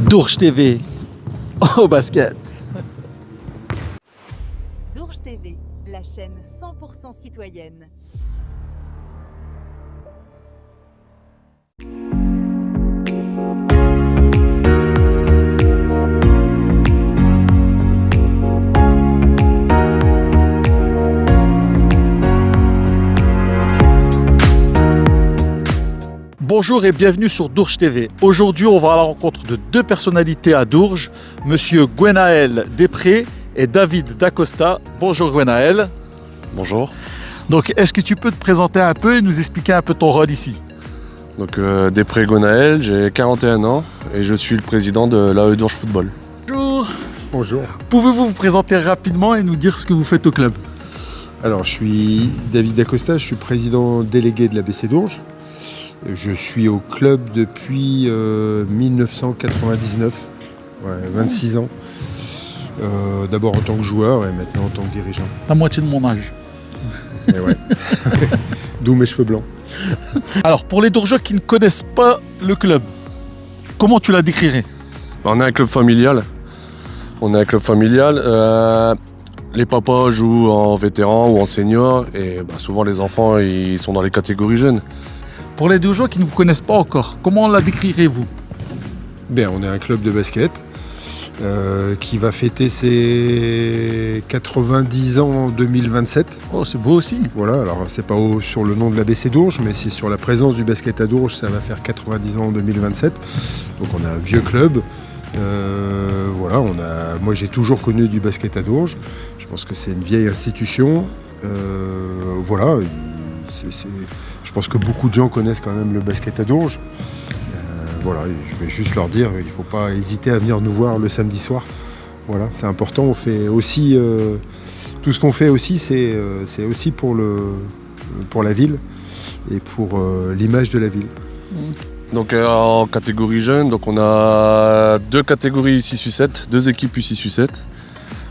Dourges TV au basket. Dourges TV, la chaîne 100% citoyenne. Bonjour et bienvenue sur Dourges TV. Aujourd'hui, on va à la rencontre de deux personnalités à Dourges, Monsieur Gwenaël Després et David Dacosta. Bonjour Gwenaël. Bonjour. Donc, est-ce que tu peux te présenter un peu et nous expliquer un peu ton rôle ici? Donc Després Gwenaël, j'ai 41 ans et je suis le président de l'AE Dourges Football. Bonjour. Bonjour. Pouvez-vous vous présenter rapidement et nous dire ce que vous faites au club? Alors, je suis David Dacosta, je suis président délégué de l'ABC Dourges. Je suis au club depuis 1999, 26 ans. D'abord en tant que joueur et maintenant en tant que dirigeant. La moitié de mon âge. Et ouais. D'où mes cheveux blancs. Alors, pour les Dourgeois qui ne connaissent pas le club, comment tu la décrirais? On est un club familial. Les papas jouent en vétéran ou en senior et souvent les enfants ils sont dans les catégories jeunes. Pour les Dourgeois qui ne vous connaissent pas encore, comment la décrirez-vous? Bien, on est un club de basket qui va fêter ses 90 ans en 2027. Oh, c'est beau aussi. Voilà, alors c'est pas sur le nom de l'ABC Dourges, mais c'est sur la présence du basket à Dourges, ça va faire 90 ans en 2027. Donc on a un vieux club. Moi j'ai toujours connu du basket à Dourges. Je pense que c'est une vieille institution. Je pense que beaucoup de gens connaissent quand même le basket à Dourges. Je vais juste leur dire, il ne faut pas hésiter à venir nous voir le samedi soir. Voilà, c'est important. On fait aussi tout ce qu'on fait aussi, c'est aussi pour la ville et pour l'image de la ville. Donc en catégorie jeune, donc on a deux catégories U6-U7, deux équipes U6-U7.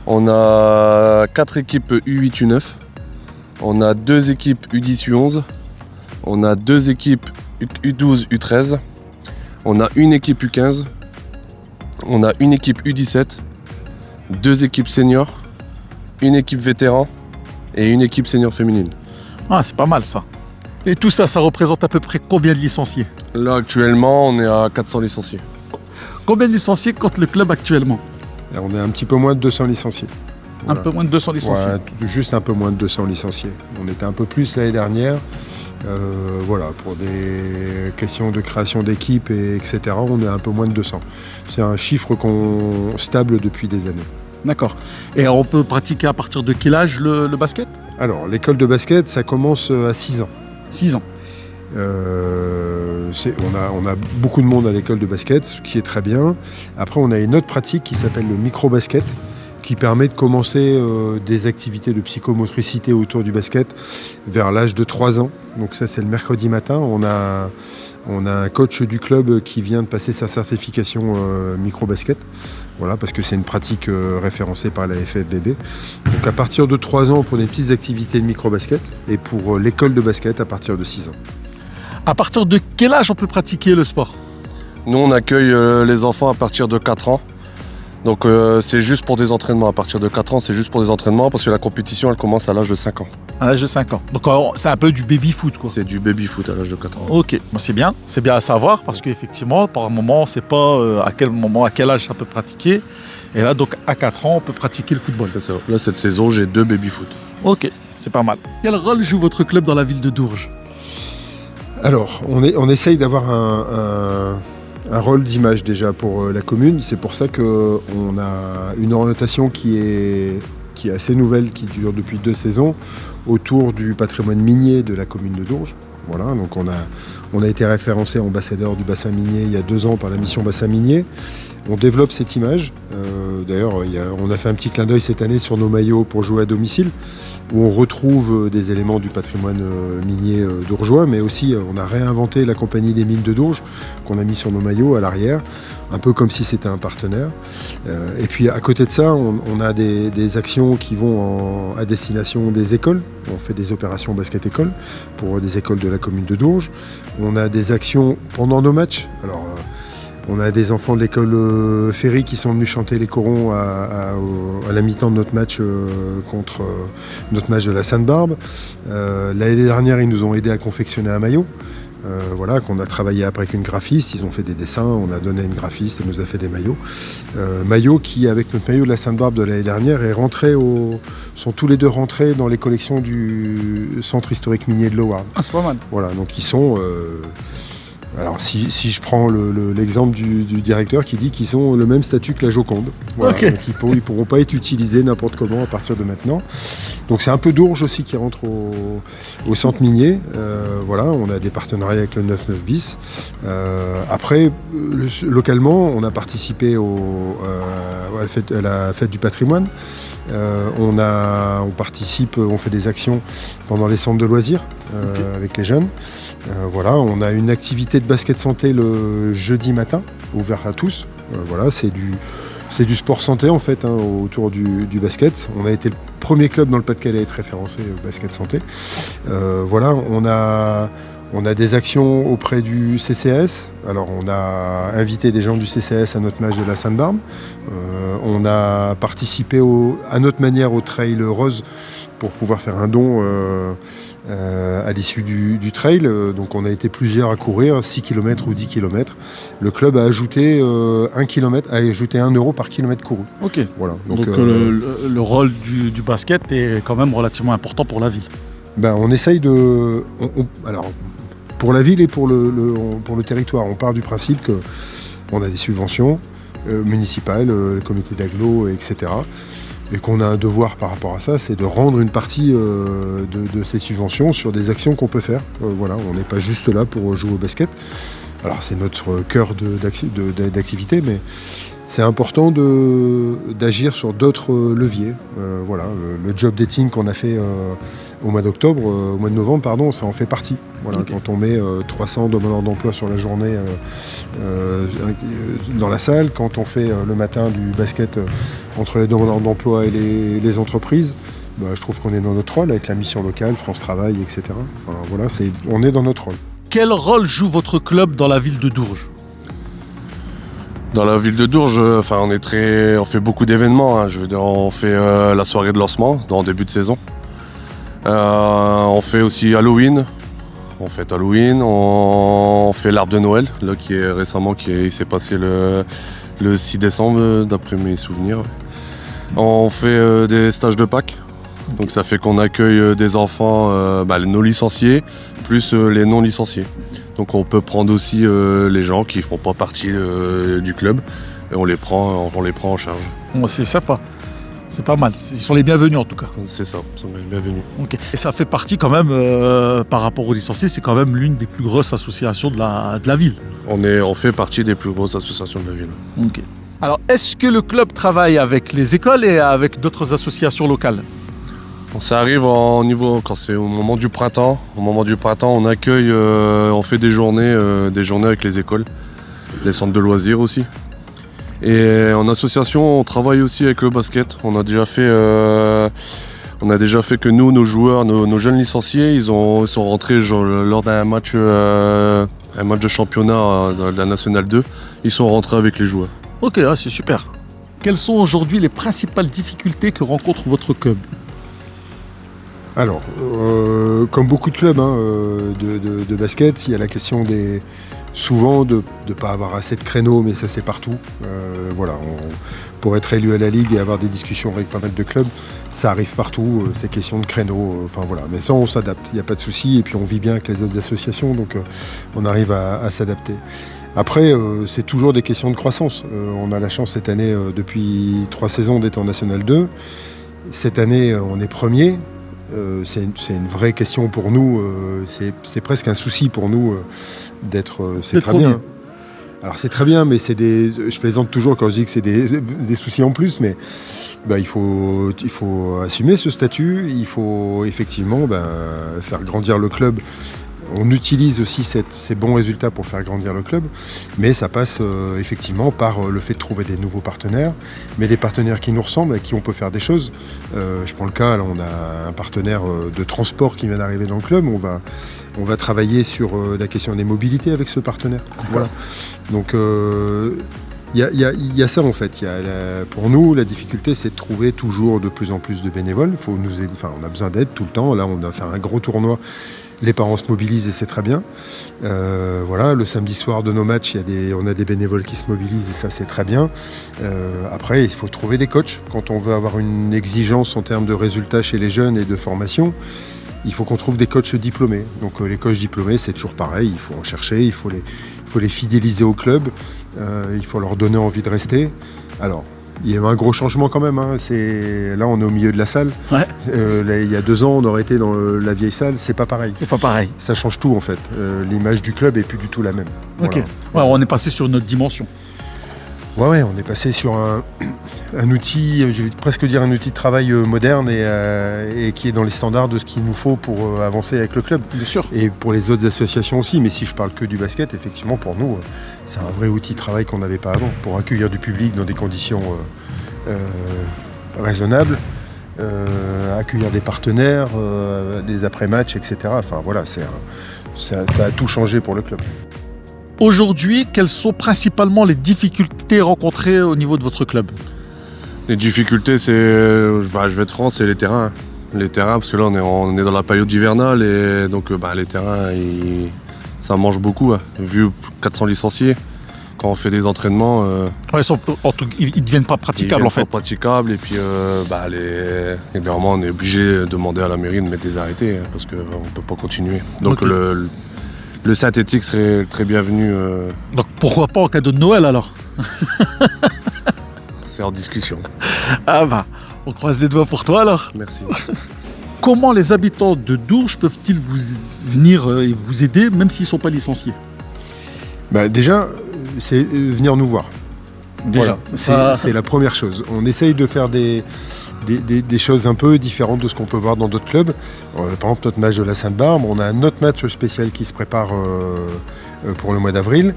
On a 4 équipes U8, U9. On a 2 équipes U10, U11. On a 2 équipes U12, U13. On a une équipe U15. On a une équipe U17. 2 équipes seniors. Une équipe vétéran. Et une équipe senior féminine. Ah, c'est pas mal ça. Et tout ça, ça représente à peu près combien de licenciés? Là actuellement, on est à 400 licenciés. Combien de licenciés compte le club actuellement? Et on est un petit peu moins de 200 licenciés. Voilà. Un peu moins de 200 licenciés. Ouais, juste un peu moins de 200 licenciés. On était un peu plus l'année dernière. Pour des questions de création d'équipe, etc., on est un peu moins de 200. C'est un chiffre stable depuis des années. D'accord. Et on peut pratiquer à partir de quel âge le basket? Alors, l'école de basket, ça commence à 6 ans. 6 ans. On a beaucoup de monde à l'école de basket, ce qui est très bien. Après, on a une autre pratique qui s'appelle le micro-basket, qui permet de commencer des activités de psychomotricité autour du basket vers l'âge de 3 ans. Donc ça, c'est le mercredi matin. On a un coach du club qui vient de passer sa certification micro-basket. Voilà, parce que c'est une pratique référencée par la FFBB. Donc à partir de 3 ans pour des petites activités de micro-basket et pour l'école de basket à partir de 6 ans. À partir de quel âge on peut pratiquer le sport? Nous, on accueille les enfants à partir de 4 ans. Donc c'est juste pour des entraînements. À partir de 4 ans, c'est juste pour des entraînements parce que la compétition, elle commence à l'âge de 5 ans. À l'âge de 5 ans. Donc c'est un peu du baby-foot, quoi. C'est du baby-foot à l'âge de 4 ans. Ok, bon, c'est bien à savoir parce qu'effectivement, par un moment, on ne sait pas à quel âge ça peut pratiquer. Et là, donc à 4 ans, on peut pratiquer le football. C'est ça. Là, cette saison, j'ai 2 baby-foot. Ok, c'est pas mal. Quel rôle joue votre club dans la ville de Dourges? Alors, on essaye d'avoir un rôle d'image déjà pour la commune. C'est pour ça qu'on a une orientation qui est assez nouvelle, qui dure depuis 2 saisons, autour du patrimoine minier de la commune de Dourges. Voilà, donc on a été référencé ambassadeur du bassin minier il y a 2 ans par la mission bassin minier. On développe cette image. D'ailleurs, on a fait un petit clin d'œil cette année sur nos maillots pour jouer à domicile. où on retrouve des éléments du patrimoine minier dourgeois, mais aussi on a réinventé la compagnie des mines de Dourges qu'on a mis sur nos maillots à l'arrière, un peu comme si c'était un partenaire. Et puis à côté de ça, on a des actions qui vont à destination des écoles. On fait des opérations basket-école pour des écoles de la commune de Dourges. On a des actions pendant nos matchs. Alors, on a des enfants de l'école Ferry qui sont venus chanter les corons à la mi-temps de notre match contre notre match de la Sainte-Barbe. L'année dernière, ils nous ont aidés à confectionner un maillot. Voilà, qu'on a travaillé après avec une graphiste, ils ont fait des dessins, on a donné à une graphiste, elle nous a fait des maillots. Maillots qui, avec notre maillot de la Sainte-Barbe de l'année dernière, sont tous les deux rentrés dans les collections du centre historique minier de Loward. Ah, c'est pas mal. Voilà, donc ils sont... alors si je prends l'exemple du directeur qui dit qu'ils ont le même statut que la Joconde. Voilà, Okay. donc ils ne pourront pas être utilisés n'importe comment à partir de maintenant. Donc c'est un peu Dourges aussi qui rentre au centre minier. Voilà, on a des partenariats avec le 9-9 bis. Après, localement, on a participé à la fête du patrimoine. On participe, on fait des actions pendant les centres de loisirs avec les jeunes. Voilà, on a une activité de basket santé le jeudi matin, ouvert à tous. Voilà, c'est du sport santé en fait, autour du basket. On a été le premier club dans le Pas-de-Calais à être référencé basket santé. Voilà, on a des actions auprès du CCS. Alors on a invité des gens du CCS à notre match de la Sainte-Barbe. On a participé à notre manière au Trail Rose pour pouvoir faire un don à l'issue du trail. Donc on a été plusieurs à courir, 6 km ou 10 km. Le club a ajouté 1 euro par kilomètre couru. Ok. Voilà. Donc le rôle du basket est quand même relativement important pour la ville. On essaye de... alors, pour la ville et pour le territoire, on part du principe qu'on a des subventions municipales, le comité d'agglo, etc. Et qu'on a un devoir par rapport à ça, c'est de rendre une partie de ces subventions sur des actions qu'on peut faire. Voilà, on n'est pas juste là pour jouer au basket. Alors c'est notre cœur d'activité, mais c'est important d'agir sur d'autres leviers. Voilà, le job dating qu'on a fait au mois de novembre, pardon, ça en fait partie. Voilà, okay. Quand on met 300 demandeurs d'emploi sur la journée dans la salle, quand on fait le matin du basket entre les demandeurs d'emploi et les entreprises, je trouve qu'on est dans notre rôle avec la mission locale, France Travail, etc. Enfin, voilà, on est dans notre rôle. Quel rôle joue votre club dans la ville de Dourges ? Dans la ville de Dourges, on fait beaucoup d'événements. Je veux dire, on fait la soirée de lancement en début de saison. On fait aussi Halloween. On fête Halloween. On fait l'arbre de Noël, là, qui s'est passé le 6 décembre, d'après mes souvenirs. On fait des stages de Pâques. Donc ça fait qu'on accueille des enfants, nos licenciés, plus les non licenciés. Donc on peut prendre aussi les gens qui ne font pas partie du club et on les prend en charge. Bon, c'est sympa, c'est pas mal. Ils sont les bienvenus en tout cas. C'est ça, ils sont les bienvenus. Okay. Et ça fait partie quand même, par rapport aux licenciés, c'est quand même l'une des plus grosses associations de la ville. On fait partie des plus grosses associations de la ville. Okay. Alors est-ce que le club travaille avec les écoles et avec d'autres associations locales ? Ça arrive quand c'est au moment du printemps. Au moment du printemps, on accueille, on fait des journées avec les écoles, les centres de loisirs aussi. Et en association, on travaille aussi avec le basket. On a déjà fait que nous, nos joueurs, nos jeunes licenciés, ils sont rentrés lors d'un match de championnat de la Nationale 2. Ils sont rentrés avec les joueurs. Ok, c'est super. Quelles sont aujourd'hui les principales difficultés que rencontre votre club ? Alors, comme beaucoup de clubs de basket, il y a la question souvent de ne pas avoir assez de créneaux, mais ça c'est partout. Voilà, pour être élu à la Ligue et avoir des discussions avec pas mal de clubs, ça arrive partout, ces questions de créneaux. Enfin voilà, mais ça on s'adapte, il n'y a pas de souci, et puis on vit bien avec les autres associations, donc on arrive à s'adapter. Après, c'est toujours des questions de croissance. On a la chance cette année, depuis 3 saisons, d'être en National 2. Cette année, on est premier. C'est une vraie question pour nous, c'est presque un souci pour nous d'être... c'est très bien. Alors c'est très bien, mais je plaisante toujours quand je dis que c'est des soucis en plus, mais il faut assumer ce statut, il faut effectivement faire grandir le club. On utilise aussi ces bons résultats pour faire grandir le club, mais ça passe effectivement par le fait de trouver des nouveaux partenaires, mais des partenaires qui nous ressemblent, avec qui on peut faire des choses. Je prends le cas, là on a un partenaire de transport qui vient d'arriver dans le club, on va travailler sur la question des mobilités avec ce partenaire. Voilà. Donc il y a ça en fait. Pour nous, la difficulté, c'est de trouver toujours de plus en plus de bénévoles. Faut nous aider. Enfin, on a besoin d'aide tout le temps. Là, on a fait un gros tournoi. Les parents se mobilisent et c'est très bien. Voilà, le samedi soir de nos matchs, on a des bénévoles qui se mobilisent et ça, c'est très bien. Après, il faut trouver des coachs. Quand on veut avoir une exigence en termes de résultats chez les jeunes et de formation, il faut qu'on trouve des coachs diplômés. Donc les coachs diplômés, c'est toujours pareil. Il faut en chercher, il faut les fidéliser au club. Il faut leur donner envie de rester. Alors, il y a eu un gros changement quand même. Hein. Là, on est au milieu de la salle. Ouais. Là, il y a 2 ans, on aurait été dans la vieille salle. C'est pas pareil. C'est pas pareil. Ça change tout en fait. L'image du club est plus du tout la même. Ok. Voilà. Ouais, on est passé sur une autre dimension. Ouais, on est passé sur un outil, je vais presque dire un outil de travail moderne et qui est dans les standards de ce qu'il nous faut pour avancer avec le club. Bien sûr. Et pour les autres associations aussi, mais si je parle que du basket, effectivement pour nous, c'est un vrai outil de travail qu'on n'avait pas avant, pour accueillir du public dans des conditions raisonnables, accueillir des partenaires, des après-matchs, etc. Enfin voilà, ça a tout changé pour le club. Aujourd'hui, quelles sont principalement les difficultés rencontrées au niveau de votre club? Les difficultés, je vais être franc, c'est les terrains. Les terrains, parce que là, on est dans la période hivernale et donc les terrains, ça mange beaucoup. Hein. Vu 400 licenciés, quand on fait des entraînements... Ouais, ils ne deviennent pas praticables en fait. Ils deviennent pas praticables et puis évidemment, on est obligé de demander à la mairie de mettre des arrêtés parce qu'on ne peut pas continuer. Donc okay. Le synthétique serait très bienvenu. Donc pourquoi pas en cadeau de Noël alors? C'est en discussion. Ah bah, on croise les doigts pour toi alors. Merci. Comment les habitants de Dourges peuvent-ils venir et vous aider même s'ils ne sont pas licenciés? Déjà, c'est venir nous voir. Déjà, voilà. C'est la première chose. On essaye de faire des choses un peu différentes de ce qu'on peut voir dans d'autres clubs. Par exemple, notre match de la Sainte-Barbe, on a un autre match spécial qui se prépare pour le mois d'avril.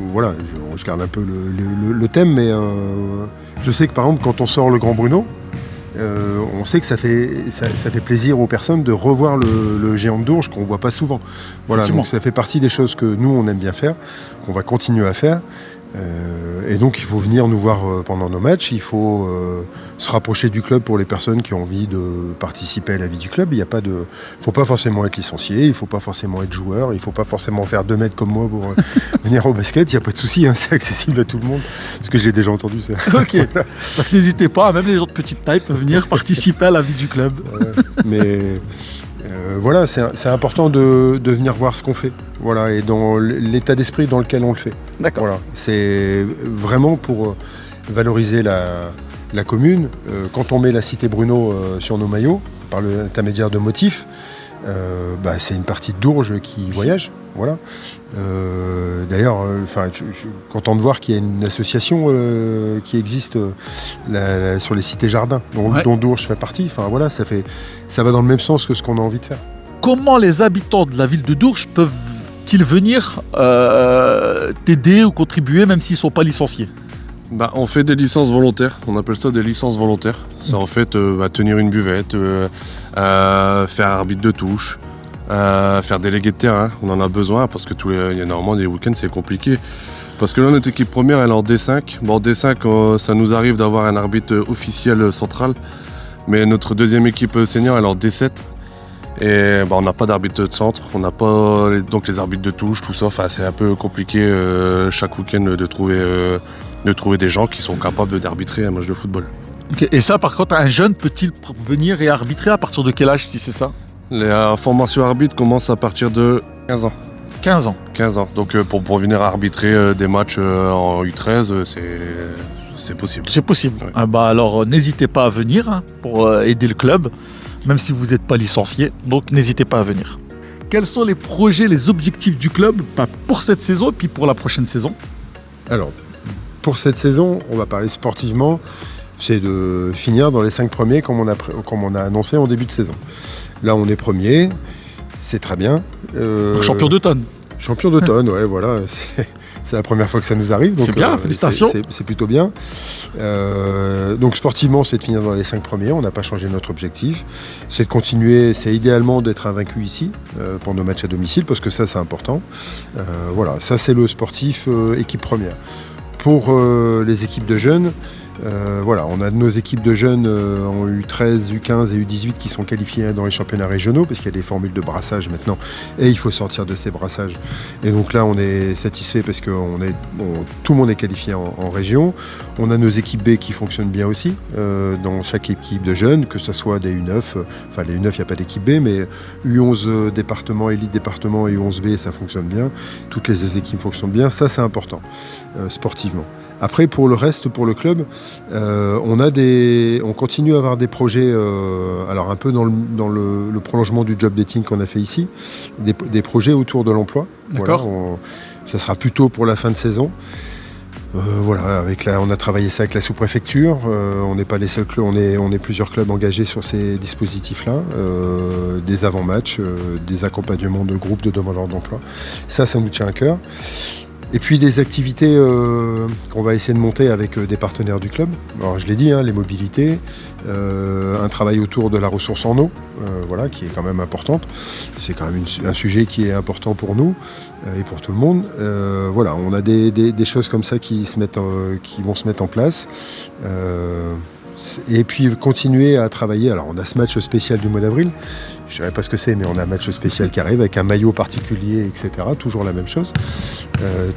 Voilà, je garde un peu le thème, mais je sais que par exemple, quand on sort le Grand Bruno, on sait que ça fait plaisir aux personnes de revoir le géant de Dourges qu'on ne voit pas souvent. Voilà, donc ça fait partie des choses que nous, on aime bien faire, qu'on va continuer à faire. Et donc il faut venir nous voir pendant nos matchs, il faut se rapprocher du club pour les personnes qui ont envie de participer à la vie du club. Il faut pas forcément être licencié, il faut pas forcément être joueur, il faut pas forcément faire 2 mètres comme moi pour venir au basket, il n'y a pas de souci, hein, c'est accessible à tout le monde, parce que j'ai déjà entendu ça. Ok, donc, n'hésitez pas, même les gens de petite taille peuvent venir participer à la vie du club. Mais voilà, c'est important de venir voir ce qu'on fait, voilà, et dans l'état d'esprit dans lequel on le fait. D'accord. Voilà, c'est vraiment pour valoriser la commune. Quand on met la cité Bruno sur nos maillots, par l'intermédiaire de motifs, c'est une partie de Dourges qui voyage. Voilà. D'ailleurs, content de voir qu'il y a une association qui existe sur les cités jardins, dont Dourges fait partie. Enfin voilà, ça va dans le même sens que ce qu'on a envie de faire. Comment les habitants de la ville de Dourges peuvent-ils venir t'aider ou contribuer même s'ils ne sont pas licenciés? On fait des licences volontaires, on appelle ça des licences volontaires. C'est en fait tenir une buvette, faire arbitre de touche, faire délégué de terrain. On en a besoin parce que normalement des week-ends c'est compliqué. Parce que là notre équipe première elle est en D5. En D5 ça nous arrive d'avoir un arbitre officiel central. Mais notre deuxième équipe senior elle est en D7. Et on n'a pas d'arbitre de centre, on n'a pas donc les arbitres de touche, tout ça. C'est un peu compliqué chaque week-end de trouver des gens qui sont capables d'arbitrer un match de football. Okay. Et ça, par contre, un jeune peut-il venir et arbitrer à partir de quel âge, si c'est ça? La formation arbitre commence à partir de 15 ans. 15 ans. 15 ans. Donc pour venir arbitrer des matchs en U13, c'est possible. C'est possible. Ouais. Alors n'hésitez pas à venir pour aider le club, même si vous n'êtes pas licencié. Donc n'hésitez pas à venir. quels sont les projets, les objectifs du club pour cette saison et puis pour la prochaine saison? Alors, pour cette saison, on va parler sportivement, c'est de finir dans les 5 premiers comme on a annoncé en début de saison. Là, on est premier, c'est très bien. Champion d'automne. Champion d'automne, ouais, voilà. C'est la première fois que ça nous arrive. C'est bien, félicitations. C'est plutôt bien. Donc sportivement, c'est de finir dans les 5 premiers. On n'a pas changé notre objectif. C'est de continuer, c'est idéalement d'être invaincu ici pour nos matchs à domicile, parce que ça, c'est important. Voilà, ça, c'est le sportif équipe première. Pour les équipes de jeunes, voilà, on a nos équipes de jeunes en U13, U15 et U18 qui sont qualifiées dans les championnats régionaux, parce qu'il y a des formules de brassage maintenant et il faut sortir de ces brassages. Et donc là, on est satisfait parce que tout le monde est qualifié en région. On a nos équipes B qui fonctionnent bien aussi dans chaque équipe de jeunes, que ce soit des U9, enfin les U9, il n'y a pas d'équipe B, mais U11 département, élite département et U11B, ça fonctionne bien. Toutes les deux équipes fonctionnent bien, ça c'est important sportivement. Après, pour le reste, pour le club, on continue à avoir des projets, alors un peu dans le prolongement du job dating qu'on a fait ici, des projets autour de l'emploi. D'accord. Voilà, ça sera plutôt pour la fin de saison. Voilà, on a travaillé ça avec la sous-préfecture. On n'est pas les seuls clubs, on est plusieurs clubs engagés sur ces dispositifs-là, des avant-matchs, des accompagnements de groupes de demandeurs d'emploi. Ça nous tient à cœur. Et puis des activités qu'on va essayer de monter avec des partenaires du club. Alors je l'ai dit, les mobilités, un travail autour de la ressource en eau, voilà, qui est quand même importante. C'est quand même un sujet qui est important pour nous et pour tout le monde. Voilà, on a des choses comme ça qui vont se mettre en place. Et puis continuer à travailler. Alors on a ce match spécial du mois d'avril. Je ne dirais pas ce que c'est, mais on a un match spécial qui arrive avec un maillot particulier, etc. Toujours la même chose.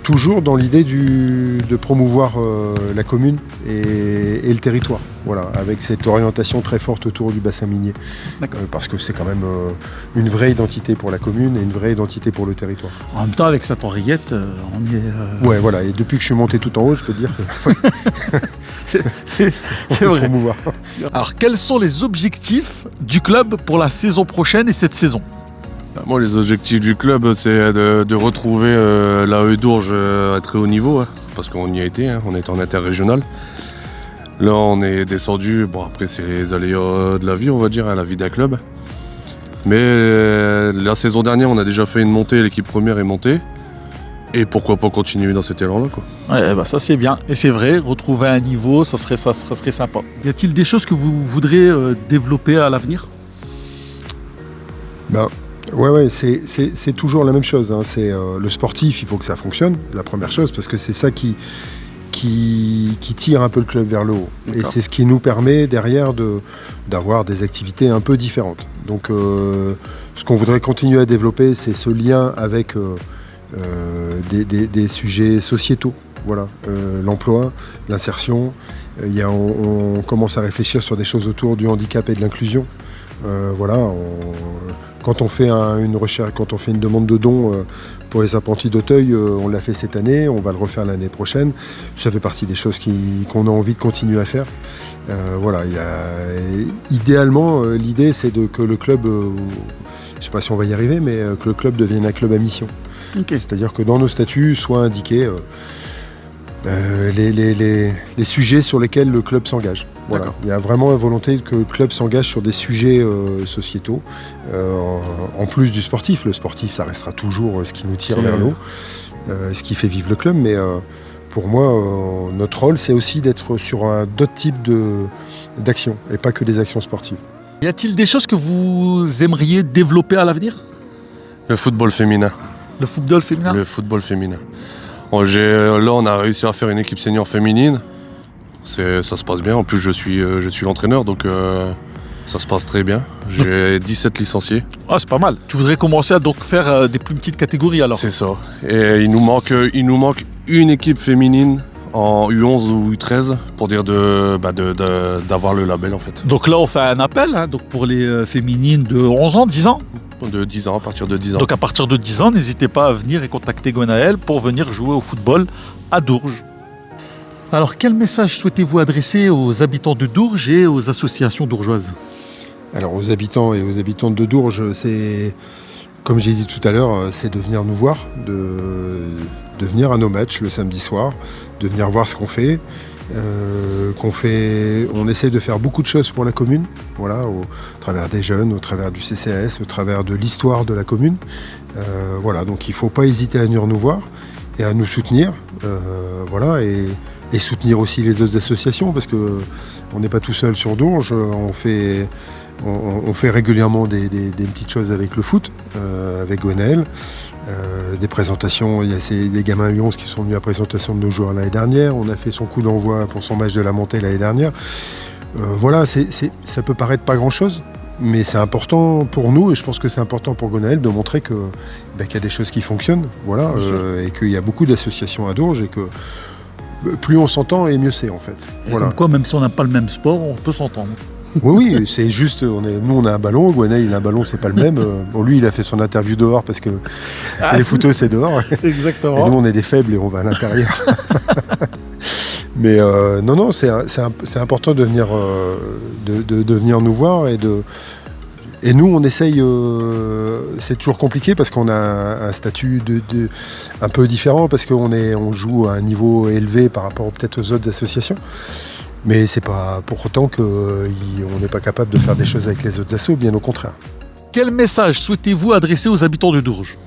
Toujours dans l'idée de promouvoir la commune et le territoire. Voilà, avec cette orientation très forte autour du bassin minier. Parce que c'est quand même une vraie identité pour la commune et une vraie identité pour le territoire. En même temps, avec cette oreillette, on y est... Ouais, voilà. Et depuis que je suis monté tout en haut, je peux dire que... c'est vrai. Promouvoir. Alors, quels sont les objectifs du club pour la saison prochaine et cette saison? Moi, les objectifs du club, c'est de retrouver l'AE Dourges à très haut niveau, parce qu'on y a été, on est en interrégional. Là, on est descendu, bon après c'est les aléas de la vie, on va dire, la vie d'un club. Mais la saison dernière, on a déjà fait une montée, l'équipe première est montée. Et pourquoi pas continuer dans cet élan-là, quoi. Ouais, ça c'est bien. Et c'est vrai, retrouver un niveau, ça serait sympa. Y a-t-il des choses que vous voudrez développer à l'avenir? Ouais, c'est toujours la même chose. C'est le sportif, il faut que ça fonctionne, la première chose, parce que c'est ça qui tire un peu le club vers le haut. D'accord. Et c'est ce qui nous permet derrière d'avoir des activités un peu différentes. Donc ce qu'on voudrait continuer à développer, c'est ce lien avec des sujets sociétaux. Voilà, l'emploi, l'insertion. On commence à réfléchir sur des choses autour du handicap et de l'inclusion. Voilà, quand on fait une recherche, quand on fait une demande de don pour les apprentis d'Auteuil, on l'a fait cette année, on va le refaire l'année prochaine. Ça fait partie des choses qu'on a envie de continuer à faire. Voilà, idéalement, l'idée c'est que le club, je ne sais pas si on va y arriver, mais que le club devienne un club à mission. Okay. C'est-à-dire que dans nos statuts soit indiqué les sujets sur lesquels le club s'engage. Voilà. Il y a vraiment la volonté que le club s'engage sur des sujets sociétaux, en plus du sportif. Le sportif, ça restera toujours ce qui nous tire vers le haut, ce qui fait vivre le club. Mais pour moi, notre rôle, c'est aussi d'être sur d'autres types d'actions, et pas que des actions sportives. Y a-t-il des choses que vous aimeriez développer à l'avenir? Le football féminin. Le football féminin? Le football féminin. Là, on a réussi à faire une équipe senior féminine. Ça se passe bien. En plus, je suis l'entraîneur, donc ça se passe très bien. J'ai 17 licenciés. Ah, c'est pas mal. Tu voudrais commencer à donc faire des plus petites catégories alors? C'est ça. Et il nous manque une équipe féminine en U11 ou U13 pour dire d'avoir le label en fait. Donc là, on fait un appel donc pour les féminines de 11 ans, 10 ans? De 10 ans, à partir de 10 ans. Donc à partir de 10 ans, n'hésitez pas à venir et contacter Gwenaël pour venir jouer au football à Dourges. Alors quel message souhaitez-vous adresser aux habitants de Dourges et aux associations dourgeoises? Alors aux habitants et aux habitantes de Dourges, c'est Comme j'ai dit tout à l'heure, c'est de venir nous voir, de venir à nos matchs le samedi soir, de venir voir ce qu'on fait. On essaie de faire beaucoup de choses pour la commune, voilà, au travers des jeunes, au travers du CCAS, au travers de l'histoire de la commune. Voilà, donc il ne faut pas hésiter à venir nous voir et à nous soutenir, voilà, et soutenir aussi les autres associations, parce qu'on n'est pas tout seul sur Dourges, on fait régulièrement des petites choses avec le foot, avec Gwenaël. Des présentations, il y a des gamins U11 qui sont venus à la présentation de nos joueurs l'année dernière. On a fait son coup d'envoi pour son match de la montée l'année dernière. Voilà, ça peut paraître pas grand-chose, mais c'est important pour nous, et je pense que c'est important pour Gwenaël de montrer qu'il y a des choses qui fonctionnent, voilà, et qu'il y a beaucoup d'associations à Dourges, et que plus on s'entend, et mieux c'est en fait. Voilà. Comme quoi, même si on n'a pas le même sport, on peut s'entendre. Oui, c'est juste, nous on a un ballon, Gwenaël il a un ballon, c'est pas le même. Lui il a fait son interview dehors parce que les footeux c'est dehors. Exactement. Et nous on est des faibles et on va à l'intérieur. Mais non, c'est important de venir, de venir nous voir et nous on essaye, c'est toujours compliqué parce qu'on a un statut un peu différent, parce qu'on joue à un niveau élevé par rapport peut-être aux autres associations. Mais c'est pas pour autant qu'on n'est pas capable de faire des choses avec les autres assos, bien au contraire. Quel message souhaitez-vous adresser aux habitants de Dourges ?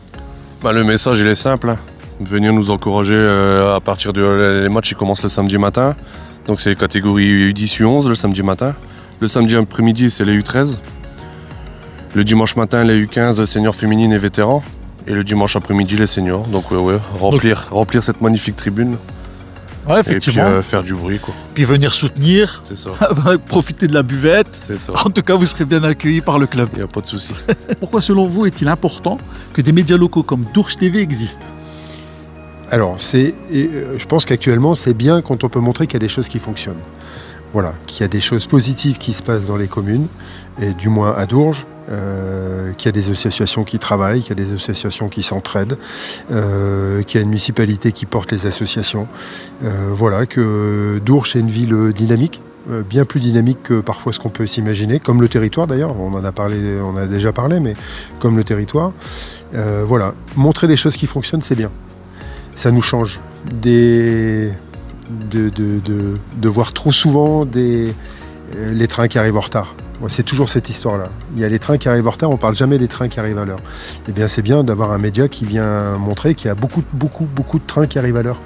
Le message il est simple, hein. Venir nous encourager à partir les matchs ils commencent le samedi matin. Donc c'est les catégories U10, U11 le samedi matin. Le samedi après-midi c'est les U13. Le dimanche matin les U15 seniors féminines et vétérans. Et le dimanche après-midi les seniors. Donc remplir cette magnifique tribune. Ouais, effectivement. Et puis faire du bruit, quoi. Puis venir soutenir, c'est ça. Profiter de la buvette. C'est ça. En tout cas, vous serez bien accueillis par le club. Il n'y a pas de souci. Pourquoi, selon vous, est-il important que des médias locaux comme Dourges TV existent ? Alors, je pense qu'actuellement, c'est bien quand on peut montrer qu'il y a des choses qui fonctionnent. Voilà, qu'il y a des choses positives qui se passent dans les communes, et du moins à Dourges. Qu'il y a des associations qui travaillent, qu'il y a des associations qui s'entraident, qu'il y a une municipalité qui porte les associations. Voilà, que Dourges est une ville dynamique, bien plus dynamique que parfois ce qu'on peut s'imaginer, comme le territoire d'ailleurs, on a déjà parlé, mais comme le territoire. Voilà, montrer des choses qui fonctionnent, c'est bien. Ça nous change de voir trop souvent les trains qui arrivent en retard. C'est toujours cette histoire-là. Il y a les trains qui arrivent en retard, on ne parle jamais des trains qui arrivent à l'heure. Eh bien, c'est bien d'avoir un média qui vient montrer qu'il y a beaucoup de trains qui arrivent à l'heure.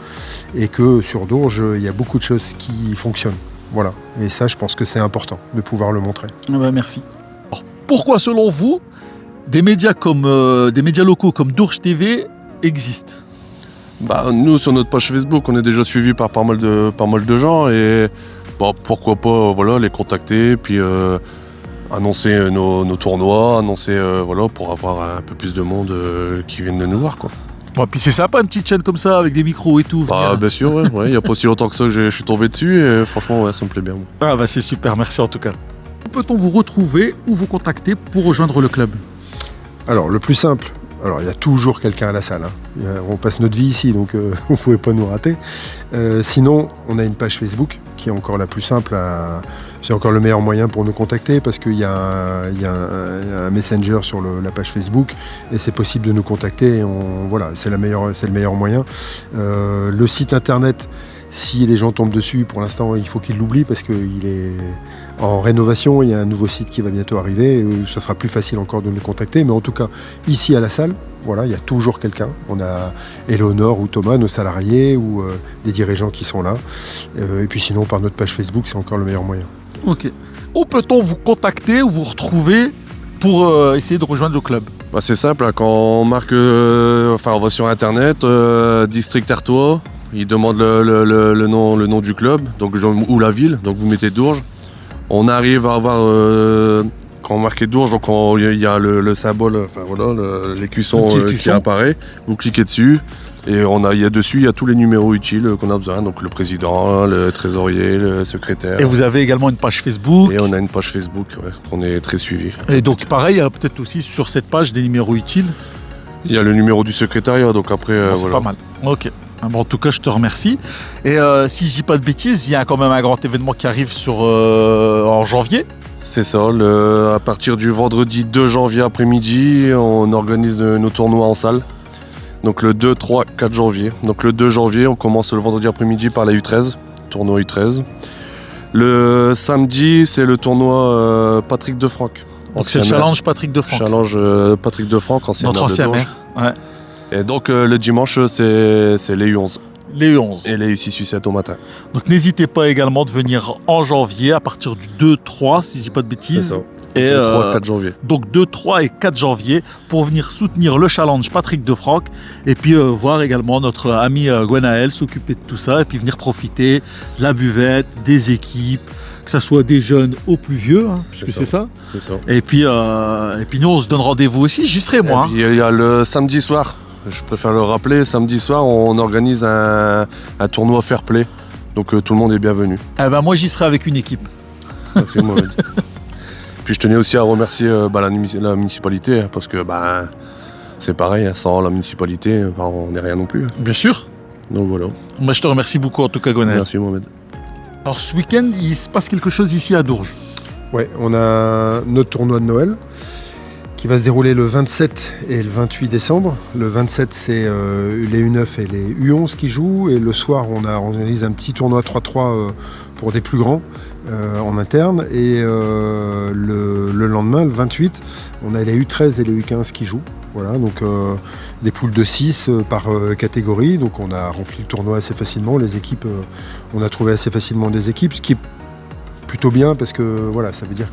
Et que sur Dourges, il y a beaucoup de choses qui fonctionnent. Voilà. Et ça, je pense que c'est important de pouvoir le montrer. Merci. Alors, pourquoi, selon vous, des médias locaux comme Dourges TV existent ? Nous, sur notre page Facebook, on est déjà suivis par pas mal de gens, et pourquoi pas les contacter, puis annoncer nos tournois, pour avoir un peu plus de monde qui viennent de nous voir, quoi. Puis c'est sympa, une petite chaîne comme ça avec des micros et tout. Bien sûr, ouais. Il n'y a pas si longtemps que ça que je suis tombé dessus, et franchement ça me plaît bien. C'est super, merci en tout cas. Où peut-on vous retrouver ou vous contacter pour rejoindre le club ? Alors le plus simple, il y a toujours quelqu'un à la salle, hein. On passe notre vie ici, donc vous ne pouvez pas nous rater. Sinon, on a une page Facebook qui est encore la plus simple. C'est encore le meilleur moyen pour nous contacter, parce qu'il y a un messenger sur la page Facebook, et c'est possible de nous contacter. C'est le meilleur moyen. Le site internet, si les gens tombent dessus, pour l'instant, il faut qu'ils l'oublient, parce qu'il est en rénovation. Il y a un nouveau site qui va bientôt arriver, où ça sera plus facile encore de nous contacter. Mais en tout cas, ici à la salle, il y a toujours quelqu'un. On a Éléonore ou Thomas, nos salariés, ou des dirigeants qui sont là. Et puis sinon, par notre page Facebook, c'est encore le meilleur moyen. Ok. Où peut-on vous contacter ou vous retrouver pour essayer de rejoindre le club ? C'est simple, hein, quand on marque, on va sur internet, District Artois, il demande le nom du club, donc, ou la ville, donc vous mettez Dourges. On arrive à avoir, quand on marque Dourges, donc il y a le symbole, l'écusson qui apparaît, vous cliquez dessus, et il y a tous les numéros utiles qu'on a besoin, donc le président, le trésorier, le secrétaire. Et vous avez également une page Facebook ? Et on a une page Facebook, qu'on est très suivi. Et donc pareil, il y a peut-être aussi sur cette page des numéros utiles ? Il y a le numéro du secrétariat, donc après... c'est pas mal, ok. En tout cas, je te remercie. Et si je dis pas de bêtises, il y a quand même un grand événement qui arrive en janvier. C'est ça, à partir du vendredi 2 janvier après-midi, on organise nos tournois en salle. Donc le 2, 3, 4 janvier. Donc le 2 janvier, on commence le vendredi après-midi par la U13, tournoi U13. Le samedi, c'est le tournoi Patrick Defranc. Donc c'est le challenge Patrick Defranc. Challenge Patrick Defranc, ancien Notre maire de ancien Dourges. maire. Ouais. Et donc le dimanche, c'est les U11 Les U11. et les U6, U7 au matin. Donc n'hésitez pas également de venir en janvier à partir du 2-3, si je dis pas de C'est bêtises. ça. Et 2, 3, 4 janvier. donc 2, 3 et 4 janvier pour venir soutenir le challenge Patrick Defranc et puis voir également notre ami Gwenaël s'occuper de tout ça et puis venir profiter de la buvette, des équipes, que ce soit des jeunes aux plus vieux, hein, puisque c'est ça. C'est ça. Et puis nous on se donne rendez-vous aussi, j'y serai moi. Et puis, il y a le samedi soir, je préfère le rappeler, samedi soir, on organise un tournoi fair play. Donc tout le monde est bienvenu. Moi j'y serai avec une équipe. Merci Mohamed. Puis je tenais aussi à remercier la municipalité, parce que c'est pareil, hein, sans la municipalité, on n'est rien non plus. Bien sûr. Donc voilà. Moi je te remercie beaucoup en tout cas Gwenaël. Merci Mohamed. Alors ce week-end il se passe quelque chose ici à Dourges. Ouais, on a notre tournoi de Noël qui va se dérouler le 27 et le 28 décembre. Le 27, c'est les U9 et les U11 qui jouent. Et le soir, on organise un petit tournoi 3-3 pour des plus grands en interne. Et le lendemain, le 28, on a les U13 et les U15 qui jouent. Voilà, donc des poules de 6 par catégorie. Donc on a rempli le tournoi assez facilement. Les équipes, on a trouvé assez facilement des équipes, ce qui est plutôt bien parce que voilà, ça veut dire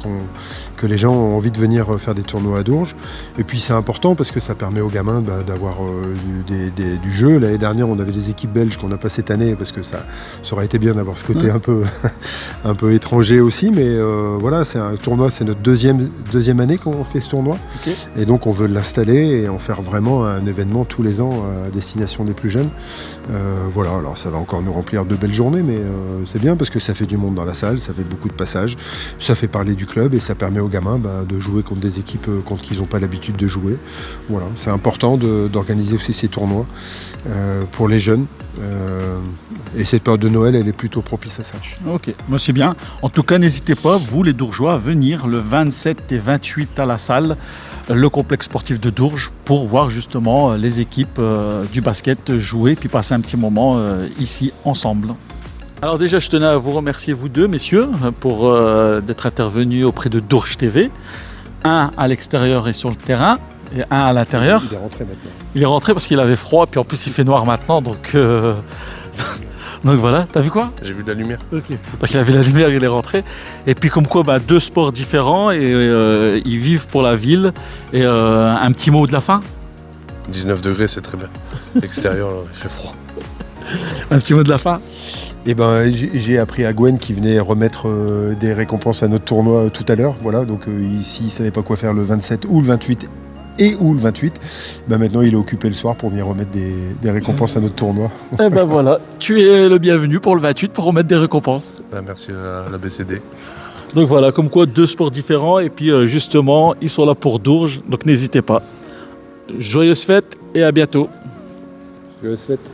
que les gens ont envie de venir faire des tournois à Dourges. Et puis c'est important parce que ça permet aux gamins d'avoir du jeu. L'année dernière, on avait des équipes belges qu'on n'a pas cette année parce que ça aurait été bien d'avoir ce côté un peu étranger aussi. Mais voilà, c'est un tournoi, c'est notre deuxième année qu'on fait ce tournoi. Okay. Et donc on veut l'installer et en faire vraiment un événement tous les ans à destination des plus jeunes. Voilà, alors ça va encore nous remplir de belles journées, mais c'est bien parce que ça fait du monde dans la salle, ça fait beaucoup de passages, ça fait parler du club et ça permet aux gamins de jouer contre des équipes contre qui ils n'ont pas l'habitude de jouer. Voilà, c'est important d'organiser aussi ces tournois pour les jeunes. Et cette période de Noël, elle est plutôt propice à ça. Ok, moi c'est bien. En tout cas, n'hésitez pas, vous les Dourgeois, à venir le 27 et 28 à la salle, le complexe sportif de Dourges, pour voir justement les équipes du basket jouer, puis passer un petit moment ici ensemble. Alors déjà, je tenais à vous remercier vous deux, messieurs, pour d'être intervenus auprès de Dourges TV. Un à l'extérieur et sur le terrain, et un à l'intérieur. Il est rentré maintenant. Il est rentré parce qu'il avait froid, puis en plus il fait noir maintenant, donc voilà. T'as vu quoi? J'ai vu de la lumière. Ok. Donc il avait la lumière, il est rentré. Et puis comme quoi, deux sports différents et ils vivent pour la ville. Et un petit mot de la fin? 19 degrés, c'est très bien. Extérieur, là, il fait froid. Un petit mot de la fin? Eh ben, j'ai appris à Gwen qui venait remettre des récompenses à notre tournoi tout à l'heure. Voilà, donc ici, il ne savait pas quoi faire le 27 ou le 28 ou le 28. Ben, maintenant, il est occupé le soir pour venir remettre des récompenses à notre tournoi. Eh ben voilà, tu es le bienvenu pour le 28 pour remettre des récompenses. Merci à la BCD. Donc voilà, comme quoi 2 sports différents et puis justement, ils sont là pour Dourges, donc n'hésitez pas. Joyeuses fêtes et à bientôt. Joyeuses fêtes.